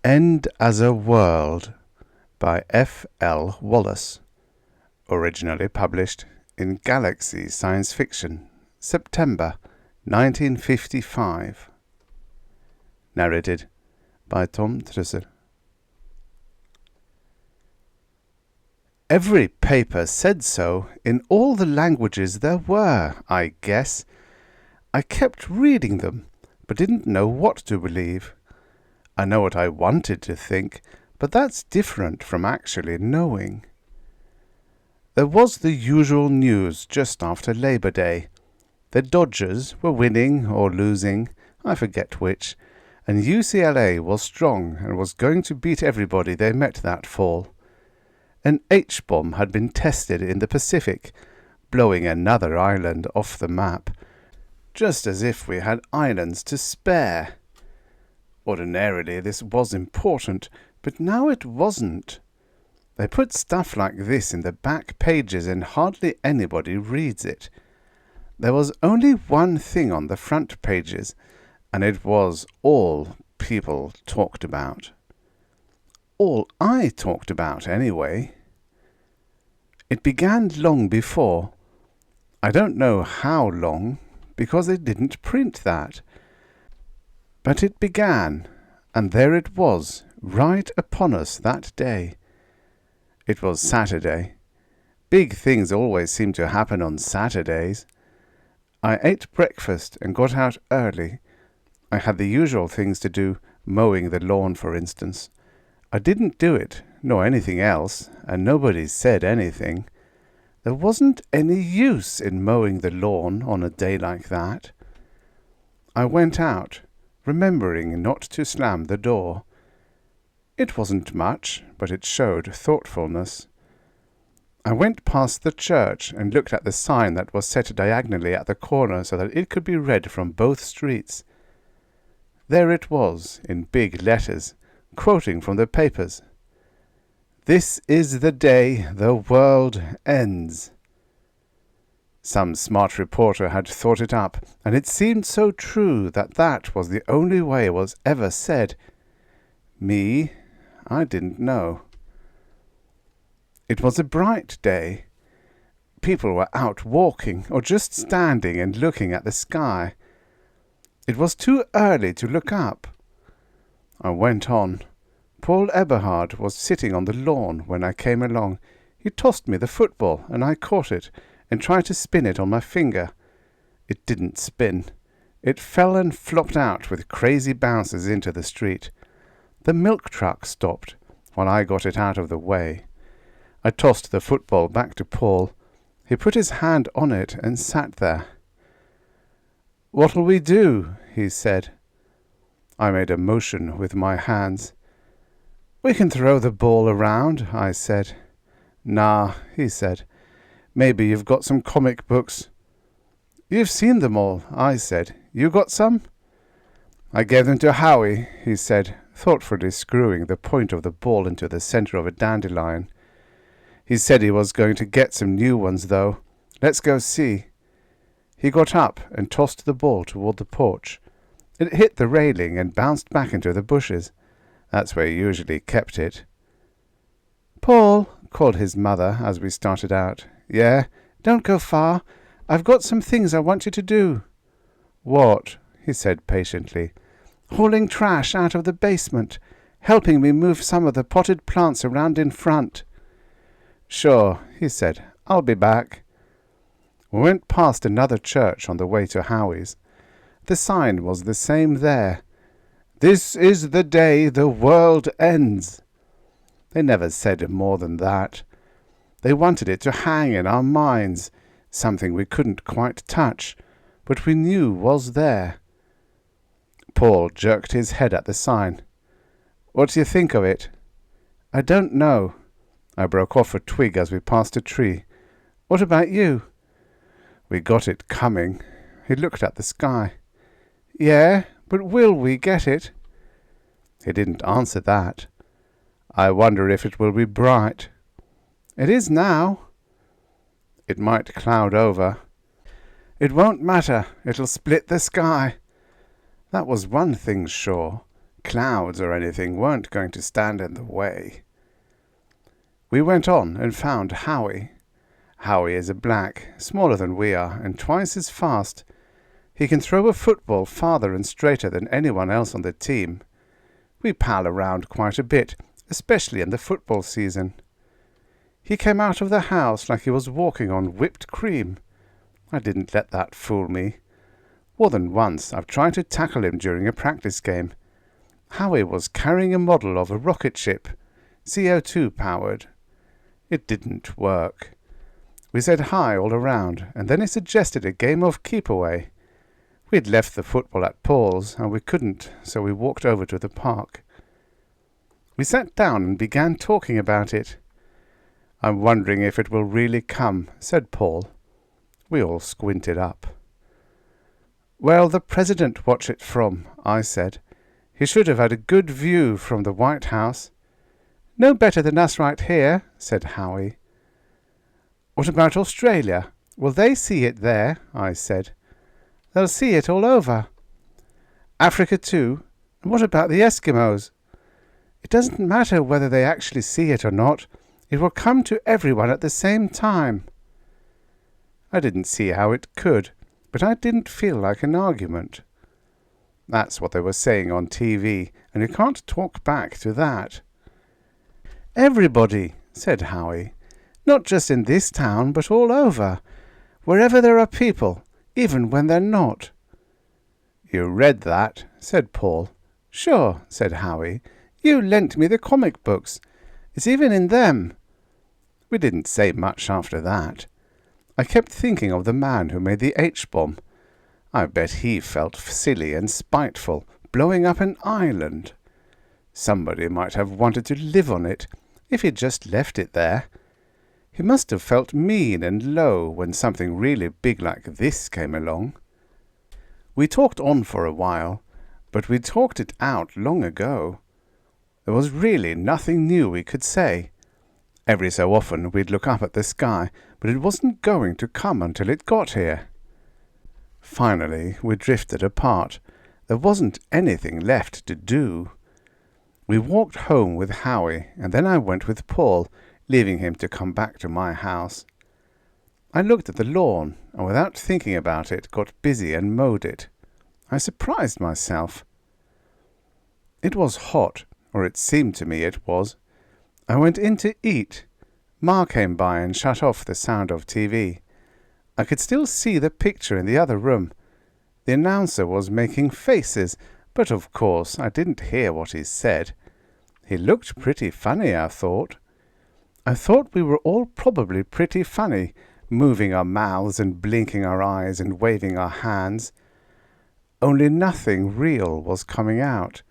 End as a World by F. L. Wallace. Originally published in Galaxy Science Fiction, September 1955. Narrated by Tom Trussel. Every paper said so in all the languages there were, I guess. I kept reading them, but didn't know what to believe. I know what I wanted to think, but that's different from actually knowing. There was the usual news just after Labor Day. The Dodgers were winning or losing, I forget which, and UCLA was strong and was going to beat everybody they met that fall. An H-bomb had been tested in the Pacific, blowing another island off the map, just as if we had islands to spare. Ordinarily this was important, but now it wasn't. They put stuff like this in the back pages and hardly anybody reads it. There was only one thing on the front pages, and it was all people talked about. All I talked about, anyway. It began long before. I don't know how long, because they didn't print that. But it began, and there it was, right upon us that day. It was Saturday. Big things always seem to happen on Saturdays. I ate breakfast and got out early. I had the usual things to do, mowing the lawn, for instance. I didn't do it, nor anything else, and nobody said anything. There wasn't any use in mowing the lawn on a day like that. I went out, remembering not to slam the door. It wasn't much, but it showed thoughtfulness. I went past the church and looked at the sign that was set diagonally at the corner so that it could be read from both streets. There it was, in big letters, quoting from the papers. "This is the day the world ends." Some smart reporter had thought it up, and it seemed so true that that was the only way it was ever said. Me, I didn't know. It was a bright day. People were out walking, or just standing and looking at the sky. It was too early to look up. I went on. Paul Eberhard was sitting on the lawn when I came along. He tossed me the football, and I caught it, and tried to spin it on my finger. It didn't spin. It fell and flopped out with crazy bounces into the street. The milk truck stopped, while I got it out of the way. I tossed the football back to Paul. He put his hand on it and sat there. "What'll we do?" he said. I made a motion with my hands. "We can throw the ball around," I said. "Nah," he said. "Maybe you've got some comic books." "You've seen them all," I said. "You got some?" "I gave them to Howie," he said, thoughtfully screwing the point of the ball into the center of a dandelion. "He said he was going to get some new ones, though. Let's go see." He got up and tossed the ball toward the porch. It hit the railing and bounced back into the bushes. That's where he usually kept it. "Paul," called his mother as we started out. "Yeah? Don't go far. I've got some things I want you to do." "What?" he said patiently. "Hauling trash out of the basement, helping me move some of the potted plants around in front." "Sure," he said. "I'll be back." We went past another church on the way to Howie's. The sign was the same there. "This is the day the world ends." They never said more than that. They wanted it to hang in our minds, something we couldn't quite touch, but we knew was there. Paul jerked his head at the sign. "What do you think of it?" "I don't know." I broke off a twig as we passed a tree. "What about you?" We got it coming. He looked at the sky. "Yeah, but will we get it?" He didn't answer that. "I wonder if it will be bright." "It is now." "It might cloud over." "It won't matter. It'll split the sky." That was one thing sure. Clouds or anything weren't going to stand in the way. We went on and found Howie. Howie is a black, smaller than we are, and twice as fast. He can throw a football farther and straighter than anyone else on the team. We pal around quite a bit, especially in the football season. He came out of the house like he was walking on whipped cream. I didn't let that fool me. More than once I've tried to tackle him during a practice game. Howie was carrying a model of a rocket ship, CO2 powered. It didn't work. We said hi all around, and then he suggested a game of keep-away. We'd left the football at Paul's, and we couldn't, so we walked over to the park. We sat down and began talking about it. "I'm wondering if it will really come," said Paul. We all squinted up. "Well, the president watched it from," I said. "He should have had a good view from the White House." "No better than us right here," said Howie. "What about Australia? Will they see it there?" I said. "They'll see it all over." "Africa too? And what about the Eskimos?" "It doesn't matter whether they actually see it or not. It will come to everyone at the same time." I didn't see how it could, but I didn't feel like an argument. That's what they were saying on TV, and you can't talk back to that. "Everybody," said Howie. "Not just in this town, but all over. Wherever there are people, even when they're not." "You read that," said Paul. "Sure," said Howie. "You lent me the comic books. It's even in them." We didn't say much after that. I kept thinking of the man who made the H-bomb. I bet he felt silly and spiteful, blowing up an island. Somebody might have wanted to live on it, if he'd just left it there. He must have felt mean and low when something really big like this came along. We talked on for a while, but we talked it out long ago. There was really nothing new we could say. Every so often we'd look up at the sky, but it wasn't going to come until it got here. Finally we drifted apart. There wasn't anything left to do. We walked home with Howie, and then I went with Paul, leaving him to come back to my house. I looked at the lawn, and without thinking about it, got busy and mowed it. I surprised myself. It was hot, or it seemed to me it was. I went in to eat. Ma came by and shut off the sound of TV. I could still see the picture in the other room. The announcer was making faces, but of course I didn't hear what he said. He looked pretty funny, I thought. I thought we were all probably pretty funny, moving our mouths and blinking our eyes and waving our hands. Only nothing real was coming out.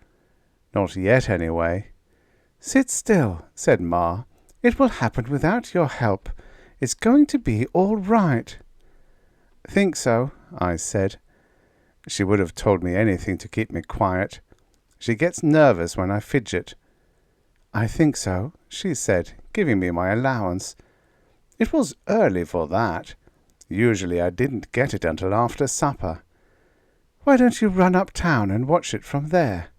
Not yet, anyway. "Sit still," said Ma. "It will happen without your help. It's going to be all right." "Think so?" I said. She would have told me anything to keep me quiet. She gets nervous when I fidget. "I think so," she said, giving me my allowance. It was early for that. Usually I didn't get it until after supper. "Why don't you run uptown and watch it from there?"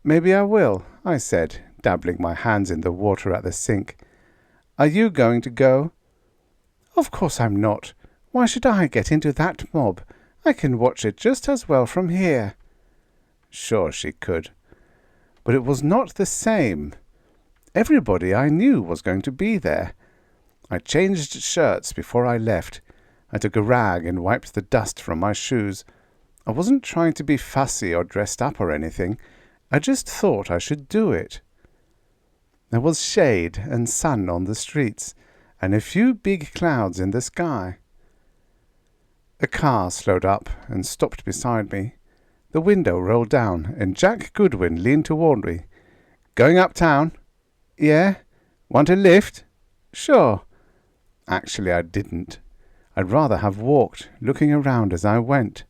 "Maybe I will," I said, dabbling my hands in the water at the sink. "Are you going to go?" "Of course I'm not. Why should I get into that mob? I can watch it just as well from here." Sure she could. But it was not the same. Everybody I knew was going to be there. I changed shirts before I left. I took a rag and wiped the dust from my shoes. I wasn't trying to be fussy or dressed up or anything. I just thought I should do it. There was shade and sun on the streets, and a few big clouds in the sky. A car slowed up and stopped beside me. The window rolled down, and Jack Goodwin leaned toward me. "Going uptown?" "Yeah." "Want a lift?" "Sure." Actually, I didn't. I'd rather have walked, looking around as I went.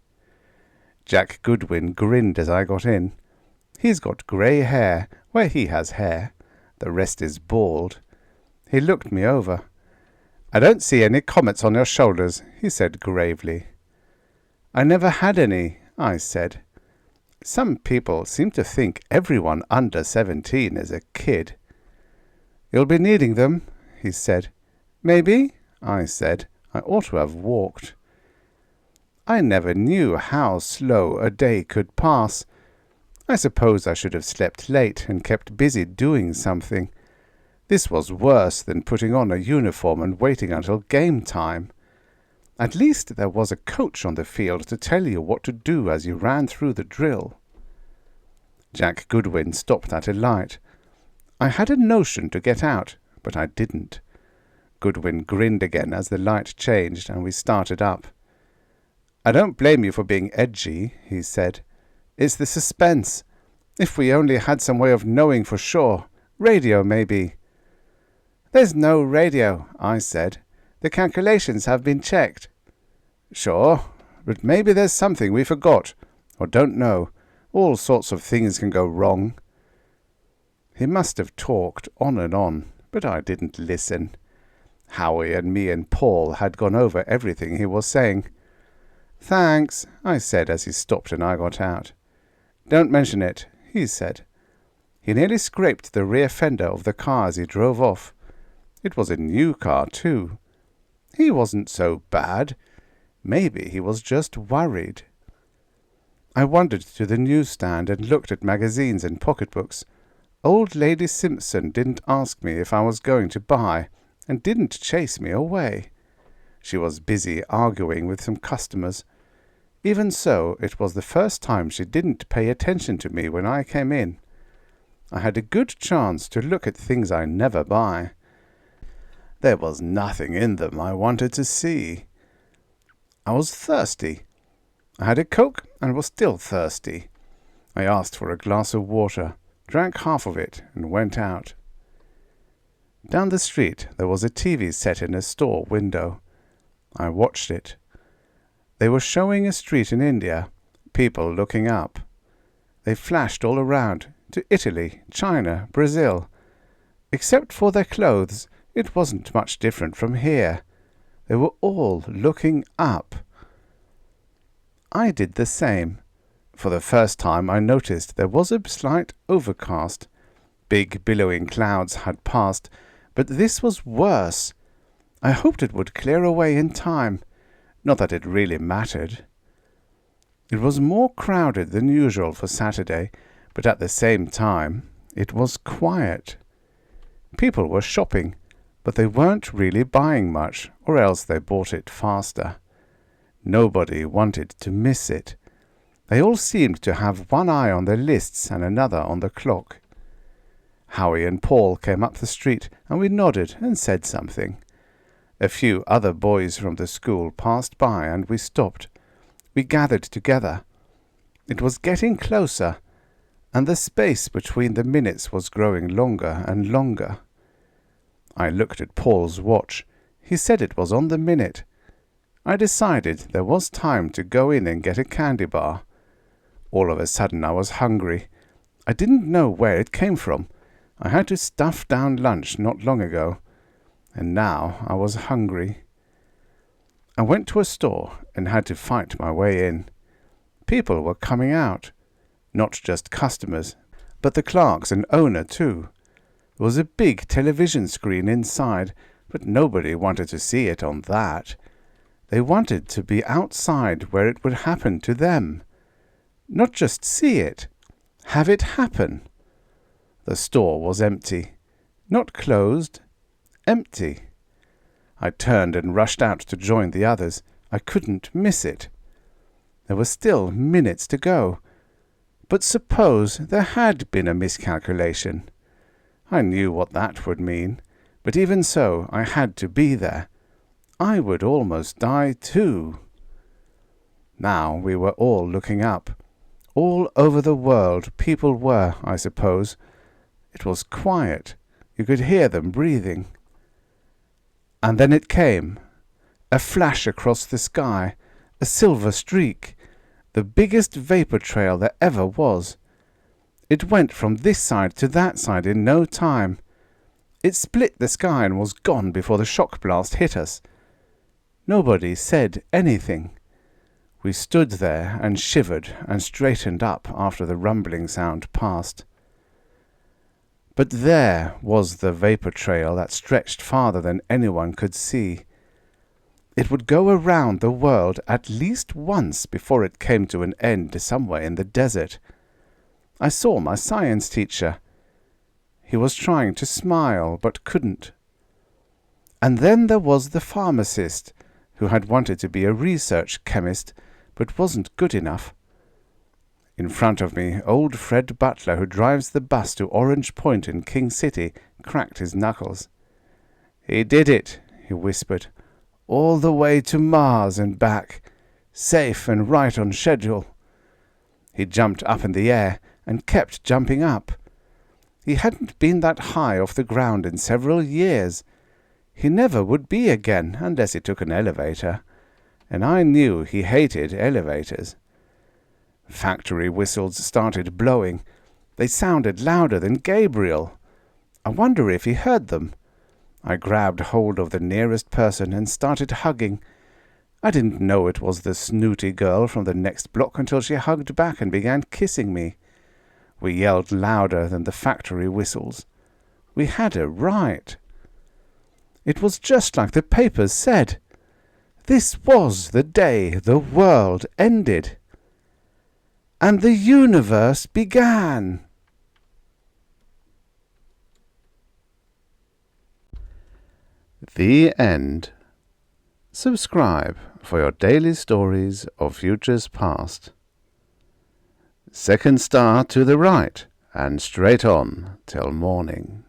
Jack Goodwin grinned as I got in. He's got grey hair where he has hair. The rest is bald. He looked me over. "I don't see any comets on your shoulders," he said gravely. "I never had any," I said. Some people seem to think everyone under 17 is a kid. "You'll be needing them," he said. "Maybe," I said. I ought to have walked. I never knew how slow a day could pass. I suppose I should have slept late and kept busy doing something. This was worse than putting on a uniform and waiting until game time. At least there was a coach on the field to tell you what to do as you ran through the drill. Jack Goodwin stopped at a light. I had a notion to get out, but I didn't. Goodwin grinned again as the light changed and we started up. "I don't blame you for being edgy," he said. "It's the suspense. If we only had some way of knowing for sure. Radio, maybe." "There's no radio," I said. "The calculations have been checked." "Sure, but maybe there's something we forgot, or don't know. All sorts of things can go wrong." He must have talked on and on, but I didn't listen. Howie and me and Paul had gone over everything he was saying. "Thanks," I said as he stopped and I got out. "Don't mention it," he said. He nearly scraped the rear fender of the car as he drove off. It was a new car, too. He wasn't so bad. Maybe he was just worried. I wandered to the newsstand and looked at magazines and pocketbooks. Old Lady Simpson didn't ask me if I was going to buy, and didn't chase me away. She was busy arguing with some customers. Even so, it was the first time she didn't pay attention to me when I came in. I had a good chance to look at things I never buy. There was nothing in them I wanted to see. I was thirsty. I had a Coke and was still thirsty. I asked for a glass of water, drank half of it, and went out. Down the street there was a TV set in a store window. I watched it. They were showing a street in India, people looking up. They flashed all around, to Italy, China, Brazil. Except for their clothes, it wasn't much different from here. They were all looking up. I did the same. For the first time I noticed there was a slight overcast. Big billowing clouds had passed, but this was worse. I hoped it would clear away in time. Not that it really mattered. It was more crowded than usual for Saturday, but at the same time it was quiet. People were shopping, but they weren't really buying much, or else they bought it faster. Nobody wanted to miss it. They all seemed to have one eye on their lists and another on the clock. Howie and Paul came up the street, and we nodded and said something. A few other boys from the school passed by, and we stopped. We gathered together. It was getting closer, and the space between the minutes was growing longer and longer. I looked at Paul's watch. He said it was on the minute. I decided there was time to go in and get a candy bar. All of a sudden I was hungry. I didn't know where it came from. I had to stuff down lunch not long ago, and now I was hungry. I went to a store and had to fight my way in. People were coming out. Not just customers, but the clerks and owner too. There was a big television screen inside, but nobody wanted to see it on that. They wanted to be outside where it would happen to them. Not just see it, have it happen. The store was empty. Not closed, empty. I turned and rushed out to join the others. I couldn't miss it. There were still minutes to go. But suppose there had been a miscalculation. I knew what that would mean, but even so I had to be there. I would almost die too. Now we were all looking up. All over the world people were, I suppose. It was quiet. You could hear them breathing. And then it came. A flash across the sky. A silver streak. The biggest vapor trail there ever was. It went from this side to that side in no time. It split the sky and was gone before the shock blast hit us. Nobody said anything. We stood there and shivered and straightened up after the rumbling sound passed. But there was the vapour trail that stretched farther than anyone could see. It would go around the world at least once before it came to an end somewhere in the desert. I saw my science teacher. He was trying to smile, but couldn't. And then there was the pharmacist, who had wanted to be a research chemist, but wasn't good enough. In front of me, old Fred Butler, who drives the bus to Orange Point in King City, cracked his knuckles. "He did it," he whispered. "All the way to Mars and back, safe and right on schedule." He jumped up in the air and kept jumping up. He hadn't been that high off the ground in several years. He never would be again unless he took an elevator, and I knew he hated elevators. Factory whistles started blowing. They sounded louder than Gabriel. I wonder if he heard them. I grabbed hold of the nearest person and started hugging. I didn't know it was the snooty girl from the next block until she hugged back and began kissing me. We yelled louder than the factory whistles. We had a right. It was just like the papers said. This was the day the world ended. And the universe began. The end. Subscribe for your daily stories of futures past. Second star to the right and straight on till morning.